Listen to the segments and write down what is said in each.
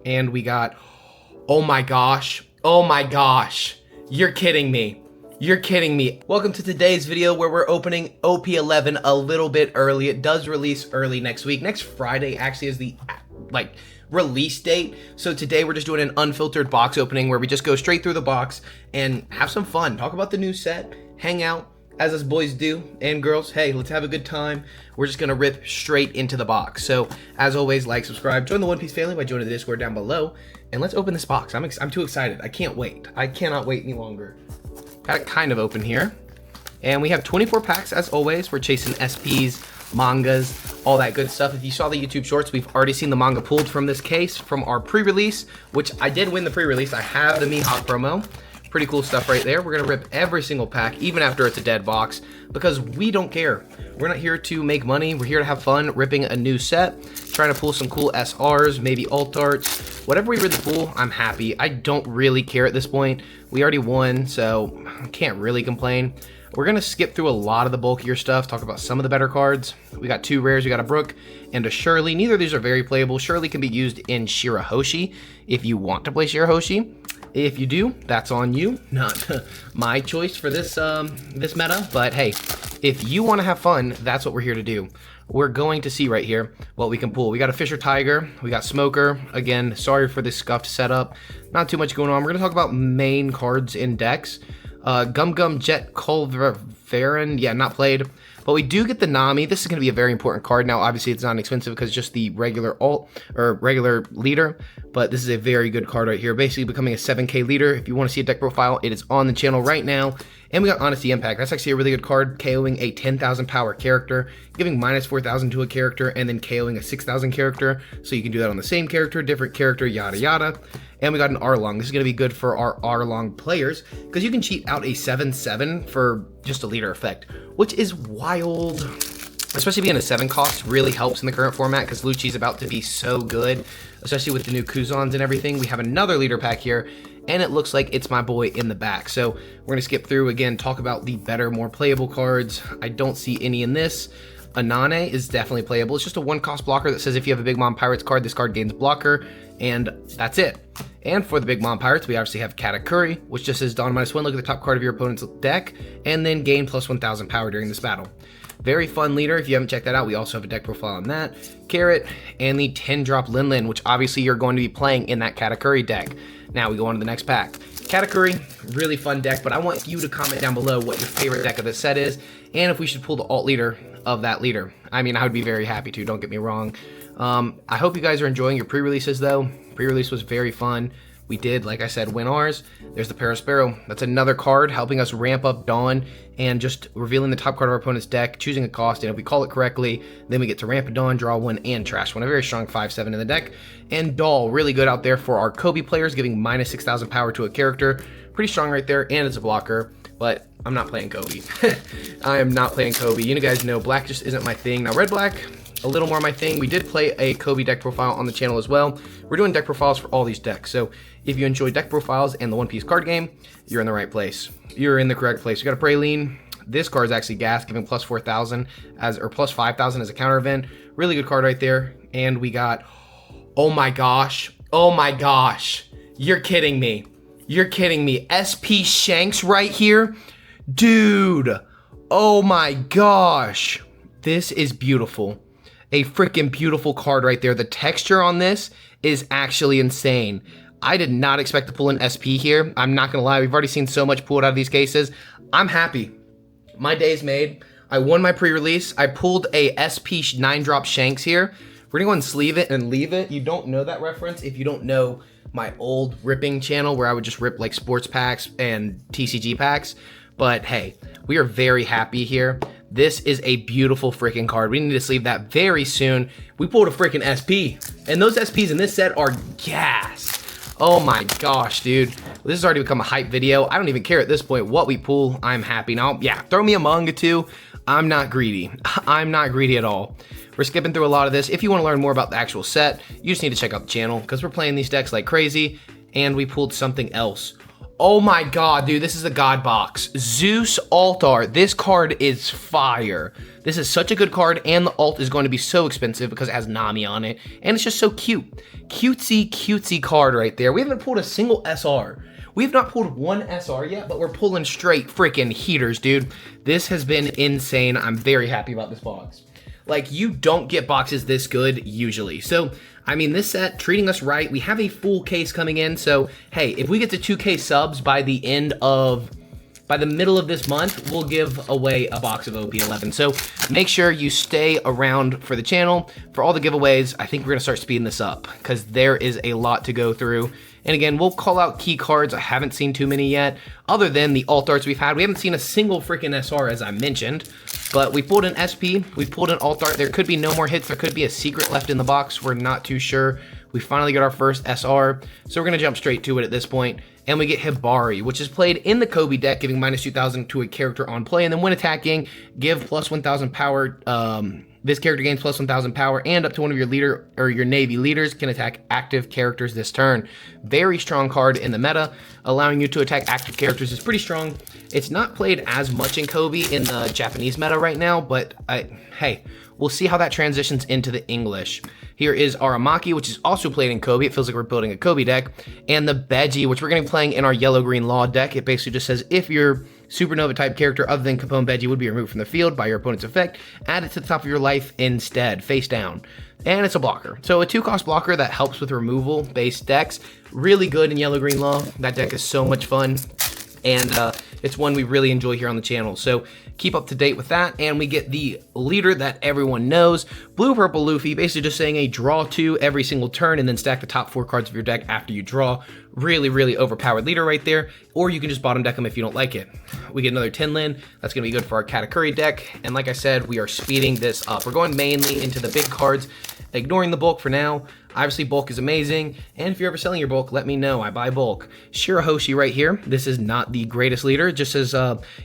and we got, oh my gosh, you're kidding me. You're kidding me. Welcome to today's video where we're opening OP11 a little bit early. It does release early next week. Next Friday actually is the release date. So today we're just doing an unfiltered box opening where we just go straight through the box and have some fun. Talk about the new set, hang out, as us boys do, and girls, hey, let's have a good time. We're just gonna rip straight into the box. So as always, like, subscribe, join the One Piece family by joining the Discord down below, and let's open this box. I'm too excited. I can't wait. I cannot wait any longer. Got it kind of open here. And we have 24 packs as always. We're chasing SPs, mangas, all that good stuff. If you saw the YouTube shorts, we've already seen the manga pulled from this case from our pre-release, which I did win the pre-release. I have the Mihawk promo. Pretty cool stuff right there. We're gonna rip every single pack, even after it's a dead box, because we don't care. We're not here to make money. We're here to have fun ripping a new set, trying to pull some cool SRs, maybe alt arts. Whatever we really pull, I'm happy. I don't really care at this point. We already won, so I can't really complain. We're gonna skip through a lot of the bulkier stuff, talk about some of the better cards. We got two rares, we got a Brook and a Shirley. Neither of these are very playable. Shirley can be used in Shirahoshi if you want to play Shirahoshi. If you do, that's on you. Not my choice for this this meta, but hey, if you want to have fun, that's what we're here to do. We're going to see right here what we can pull. We got a Fisher Tiger, we got Smoker. Again, sorry for this scuffed setup. Not too much going on. We're gonna talk about main cards in decks. Gum Gum Jet Culverin, yeah, not played. But we do get the Nami. This is going to be a very important card. Now, obviously, it's not expensive because it's just the regular alt or regular leader. But this is a very good card right here. Basically becoming a 7K leader. If you want to see a deck profile, it is on the channel right now. And we got Honesty Impact. That's actually a really good card. KOing a 10,000 power character, giving minus 4,000 to a character, and then KOing a 6,000 character. So you can do that on the same character, different character, yada yada. And we got an Arlong. This is going to be good for our Arlong players because you can cheat out a 7/7 for just a leader effect, which is wild. Especially being a 7 cost really helps in the current format because Lucci's about to be so good, especially with the new Kuzans and everything. We have another leader pack here, and it looks like it's my boy in the back. So we're going to skip through again, talk about the better, more playable cards. I don't see any in this. Anane is definitely playable. It's just a 1-cost blocker that says if you have a Big Mom Pirates card, this card gains blocker, and that's it. And for the Big Mom Pirates, we obviously have Katakuri, which just says Dawn -1, look at the top card of your opponent's deck, and then gain plus 1,000 power during this battle. Very fun leader. If you haven't checked that out, we also have a deck profile on that. Carrot, and the 10-drop Linlin, which obviously you're going to be playing in that Katakuri deck. Now we go on to the next pack. Katakuri, really fun deck, but I want you to comment down below what your favorite deck of this set is, and if we should pull the alt leader of that leader. I mean, I would be very happy to, don't get me wrong. I hope you guys are enjoying your pre-releases though. Pre-release was very fun. We did, like I said, win ours. There's the Parasparrow. That's another card helping us ramp up Dawn and just revealing the top card of our opponent's deck, choosing a cost, and if we call it correctly, then we get to ramp a Dawn, draw one, and trash one. A very strong 5/7 in the deck. And Doll, really good out there for our Kobe players, giving minus 6,000 power to a character. Pretty strong right there, and it's a blocker, but I'm not playing Kobe. I am not playing Kobe. You guys know black just isn't my thing. Now red-black, a little more my thing. We did play a Kobe deck profile on the channel as well. We're doing deck profiles for all these decks. So if you enjoy deck profiles and the One Piece card game, you're in the right place. You're in the correct place. We got a Praline. This card is actually gas, giving plus 4,000 or plus 5,000 as a counter event. Really good card right there. And we got, oh my gosh, you're kidding me. You're kidding me. SP Shanks right here. Dude, oh my gosh. This is beautiful. A freaking beautiful card right there. The texture on this is actually insane. I did not expect to pull an SP here. I'm not gonna lie, we've already seen so much pulled out of these cases. I'm happy. My day's made. I won my pre-release. I pulled a SP 9-drop Shanks here. We're gonna go and sleeve it and leave it. You don't know that reference if you don't know my old ripping channel where I would just rip like sports packs and TCG packs. But hey, we are very happy here. This is a beautiful freaking card. We need to sleeve that very soon. We pulled a freaking SP, and those SPs in this set are gas. Oh my gosh, dude. This has already become a hype video. I don't even care at this point what we pull. I'm happy. Now, yeah, throw me a manga too. I'm not greedy. I'm not greedy at all. We're skipping through a lot of this. If you want to learn more about the actual set, you just need to check out the channel because we're playing these decks like crazy, and we pulled something else. Oh my god, dude, this is a god box. Zeus Altar. This card is fire. This is such a good card, and the alt is going to be so expensive because it has Nami on it, and it's just so cute. Cutesy, cutesy card right there. We haven't pulled a single SR. We have not pulled one SR yet, but we're pulling straight freaking heaters, dude. This has been insane. I'm very happy about this box. Like, you don't get boxes this good usually. So, I mean, this set, treating us right. We have a full case coming in. So, hey, if we get to 2K subs by the middle of this month, we'll give away a box of OP11. So make sure you stay around for the channel. For all the giveaways, I think we're gonna start speeding this up because there is a lot to go through. And again, we'll call out key cards. I haven't seen too many yet. Other than the alt arts we've had, we haven't seen a single freaking SR, as I mentioned. But we pulled an SP, we pulled an alt art. There could be no more hits. There could be a secret left in the box. We're not too sure. We finally got our first SR, so we're gonna jump straight to it at this point. And we get Hibari, which is played in the Kobe deck, giving minus 2,000 to a character on play. And then when attacking, give plus 1,000 power. This character gains plus 1,000 power, and up to one of your leader or your Navy leaders can attack active characters this turn. Very strong card in the meta, allowing you to attack active characters is pretty strong. It's not played as much in Kobe in the Japanese meta right now, but hey, we'll see how that transitions into the English. Here is Aramaki, which is also played in Kobe. It feels like we're building a Kobe deck. And the Beji, which we're going to be playing in our yellow-green law deck. It basically just says if your supernova type character other than Capone Beji would be removed from the field by your opponent's effect, add it to the top of your life instead, face down. And it's a blocker. So a 2-cost blocker that helps with removal-based decks. Really good in yellow-green law. That deck is so much fun. And it's one we really enjoy here on the channel. So keep up to date with that. And we get the leader that everyone knows. Blue Purple Luffy, basically just saying a draw 2 every single turn and then stack the top 4 cards of your deck after you draw. Really, really overpowered leader right there. Or you can just bottom deck them if you don't like it. We get another Tinlin. That's going to be good for our Katakuri deck. And like I said, we are speeding this up. We're going mainly into the big cards, ignoring the bulk for now. Obviously, bulk is amazing, and if you're ever selling your bulk, let me know. I buy bulk. Shirahoshi right here. This is not the greatest leader. It just says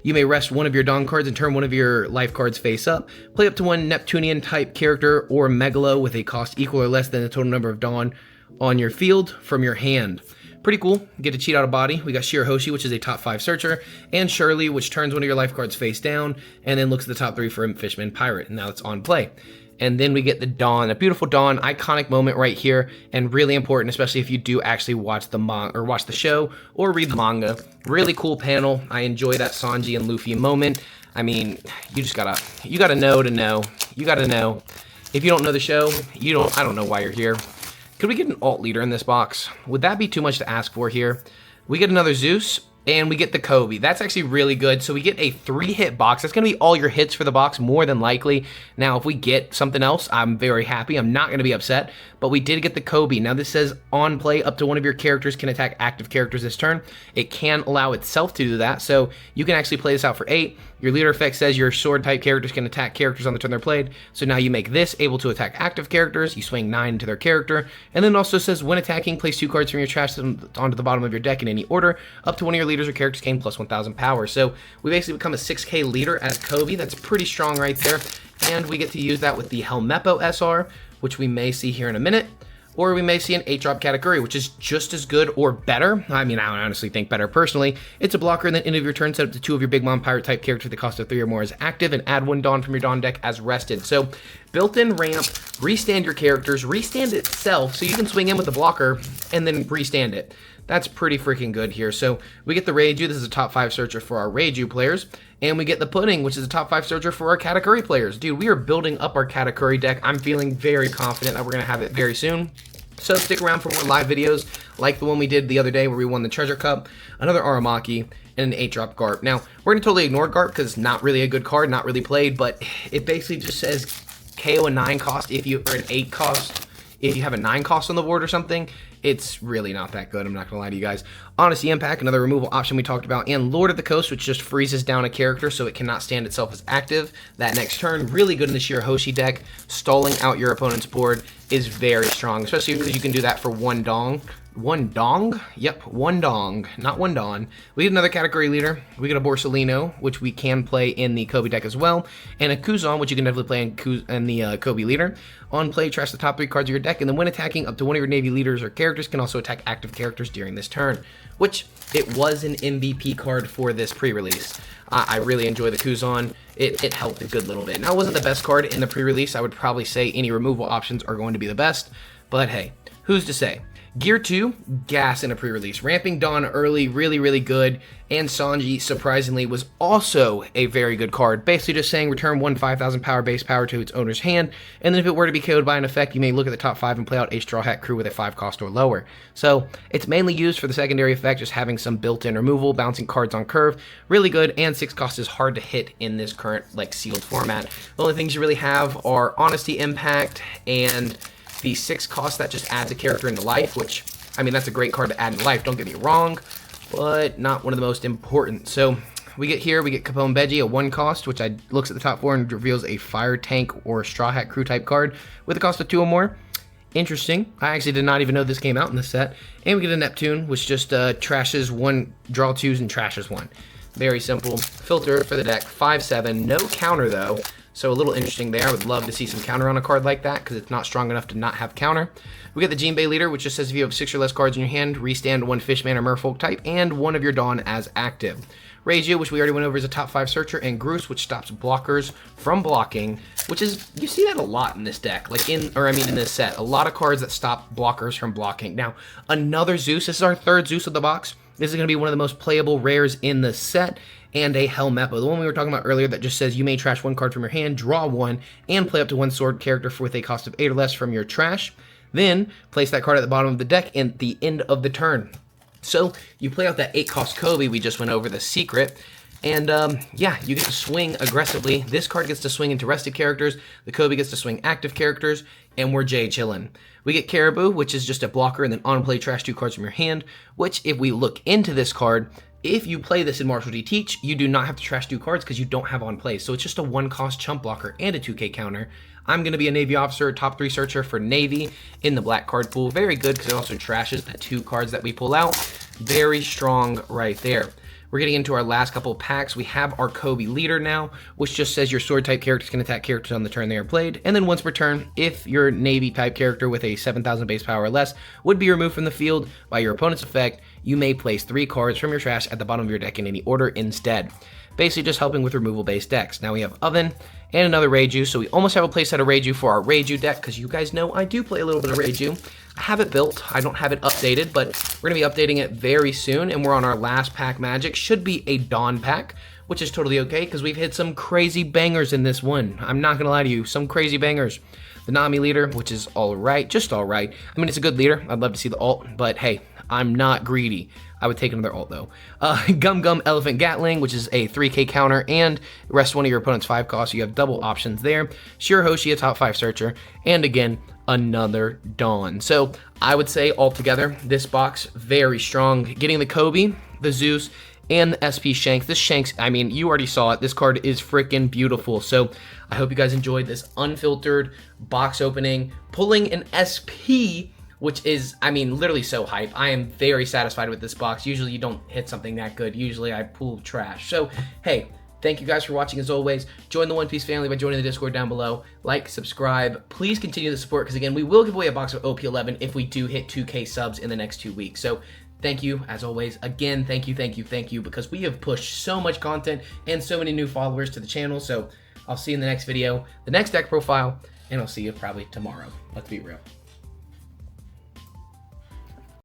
you may rest one of your Dawn cards and turn one of your life cards face up. Play up to one Neptunian type character or Megalo with a cost equal or less than the total number of Dawn on your field from your hand. Pretty cool. Get to cheat out a body. We got Shirahoshi, which is a top 5 searcher, and Shirley, which turns one of your life cards face down and then looks at the top 3 for Fishman Pirate. And now it's on play. And then we get the Dawn, a beautiful Dawn, iconic moment right here, and really important, especially if you do actually watch the show or read the manga. Really cool panel. I enjoy that Sanji and Luffy moment. I mean, you gotta know to know. You gotta know. If you don't know the show, I don't know why you're here. Could we get an alt leader in this box? Would that be too much to ask for here? We get another Zeus. And we get the Kobe. That's actually really good. So we get a 3-hit box. That's going to be all your hits for the box, more than likely. Now, if we get something else, I'm very happy. I'm not going to be upset. But we did get the Kobe. Now, this says on play, up to one of your characters can attack active characters this turn. It can allow itself to do that. So you can actually play this out for 8. Your leader effect says your sword type characters can attack characters on the turn they're played. So now you make this able to attack active characters. You swing 9 into their character. And then it also says when attacking, place 2 cards from your trash onto the bottom of your deck in any order. Up to one of your leaders or characters gain plus 1,000 power. So we basically become a 6K leader as Kobe. That's pretty strong right there. And we get to use that with the Helmeppo SR, which we may see here in a minute. Or we may see an 8-drop Katakuri, which is just as good or better. I mean, I honestly think better personally. It's a blocker, and then end of your turn, set up to 2 of your Big Mom Pirate type characters with the cost of 3 or more as active, and add 1 Dawn from your Dawn deck as rested. So, built-in ramp, restand your characters, restand itself, so you can swing in with the blocker, and then restand it. That's pretty freaking good here. So we get the Reiju. This is a top 5 searcher for our Reiju players. And we get the Pudding, which is a top 5 searcher for our Katakuri players. Dude, we are building up our Katakuri deck. I'm feeling very confident that we're going to have it very soon. So stick around for more live videos like the one we did the other day where we won the Treasure Cup, another Aramaki, and an 8-drop Garp. Now, we're going to totally ignore Garp because it's not really a good card, not really played, but it basically just says KO a 9 cost if you, or an 8 cost if you have a 9 cost on the board or something. It's really not that good, I'm not gonna lie to you guys. Honesty Impact, another removal option we talked about, and Lord of the Coast, which just freezes down a character so it cannot stand itself as active that next turn. Really good in the Shirahoshi deck. Stalling out your opponent's board is very strong, especially because you can do that for 1 Dong. one dong. Yep, one dong, not one don. We get another category leader. We get a Borsalino, which we can play in the Kobe deck as well, and a Kuzan, which you can definitely play in the Kobe leader. On play, trash the top 3 cards of your deck, and then when attacking, up to one of your Navy leaders or characters can also attack active characters during this turn, which it was an MVP card for this pre-release. I really enjoy the Kuzan. It helped a good little bit. Now, it wasn't the best card in the pre-release. I would probably say any removal options are going to be the best, but hey, who's to say? Gear 2, gas in a pre-release. Ramping Dawn early, really good. And Sanji, surprisingly, was also a very good card. Basically just saying return 1 5,000 power base power to its owner's hand, and then if it were to be KO'd by an effect, you may look at the top 5 and play out a Straw Hat crew with a 5 cost or lower. So it's mainly used for the secondary effect, just having some built-in removal, bouncing cards on curve. Really good, and 6 cost is hard to hit in this current sealed format. The only things you really have are Honesty Impact and the 6 cost that just adds a character into life, which, I mean, that's a great card to add into life, don't get me wrong, but not one of the most important. So we get Capone Beji, a 1 cost, which looks at the top 4 and reveals a Fire Tank or Straw Hat Crew type card with a cost of 2 or more. Interesting. I actually did not even know this came out in this set. And we get a Neptune, which just trashes 1, draw 2s, and trashes 1. Very simple. Filter for the deck, 5/7, no counter though. So a little interesting there. I would love to see some counter on a card like that because it's not strong enough to not have counter. We get the Jinbei leader, which just says if you have 6 or less cards in your hand, restand 1 Fishman or Merfolk type and 1 of your Dawn as active. Reiju, which we already went over, is a top 5 searcher, and Groose, which stops blockers from blocking, which is, you see that a lot in this deck, in this set. A lot of cards that stop blockers from blocking. Now, another Zeus. This is our 3rd Zeus of the box. This is going to be one of the most playable rares in the set, and a Helmeppo, the one we were talking about earlier that just says you may trash 1 card from your hand, draw 1, and play up to 1 sword character with a cost of 8 or less from your trash. Then, place that card at the bottom of the deck at the end of the turn. So, you play out that 8 cost Kobe, we just went over the secret, and yeah, you get to swing aggressively. This card gets to swing into rested characters, the Kobe gets to swing active characters, and we're Jay chillin'. We get Caribou, which is just a blocker, and then on play trash 2 cards from your hand, which if we look into this card, if you play this in Marshall D. Teach, you do not have to trash 2 cards because you don't have on play. So it's just a 1 cost chump blocker and a 2k counter. I'm going to be a Navy officer, top 3 searcher for Navy in the black card pool. Very good because it also trashes the 2 cards that we pull out. Very strong right there. We're getting into our last couple of packs. We have our Kobe leader now, which just says your sword type characters can attack characters on the turn they are played. And then once per turn, if your Navy type character with a 7,000 base power or less would be removed from the field by your opponent's effect, you may place 3 cards from your trash at the bottom of your deck in any order instead. Basically just helping with removal-based decks. Now we have Oven and another Reiju, so we almost have a playset of Reiju for our Reiju deck, because you guys know I do play a little bit of Reiju. I have it built, I don't have it updated, but we're going to be updating it very soon, and we're on our last pack magic. Should be a Dawn pack, which is totally okay, because we've hit some crazy bangers in this one. I'm not going to lie to you, some crazy bangers. The Nami leader, which is alright, just alright. I mean, it's a good leader, I'd love to see the ult, but hey, I'm not greedy. I would take another ult though. Gum Gum Elephant Gatling, which is a 3k counter, and rest 1 of your opponent's 5 costs. You have double options there. Shirahoshi, a top 5 searcher, and again, another Dawn. So I would say altogether, this box, very strong. Getting the Kobe, the Zeus, and the SP Shanks. This Shanks, I mean, you already saw it. This card is freaking beautiful. So I hope you guys enjoyed this unfiltered box opening, pulling an SP, which is, I mean, literally so hype. I am very satisfied with this box. Usually you don't hit something that good. Usually I pull trash. So, hey, thank you guys for watching as always. Join the One Piece family by joining the Discord down below. Like, subscribe. Please continue the support because, again, we will give away a box of OP11 if we do hit 2k subs in the next 2 weeks. So, thank you, as always. Again, thank you, because we have pushed so much content and so many new followers to the channel. So, I'll see you in the next video, the next deck profile, and I'll see you probably tomorrow. Let's be real.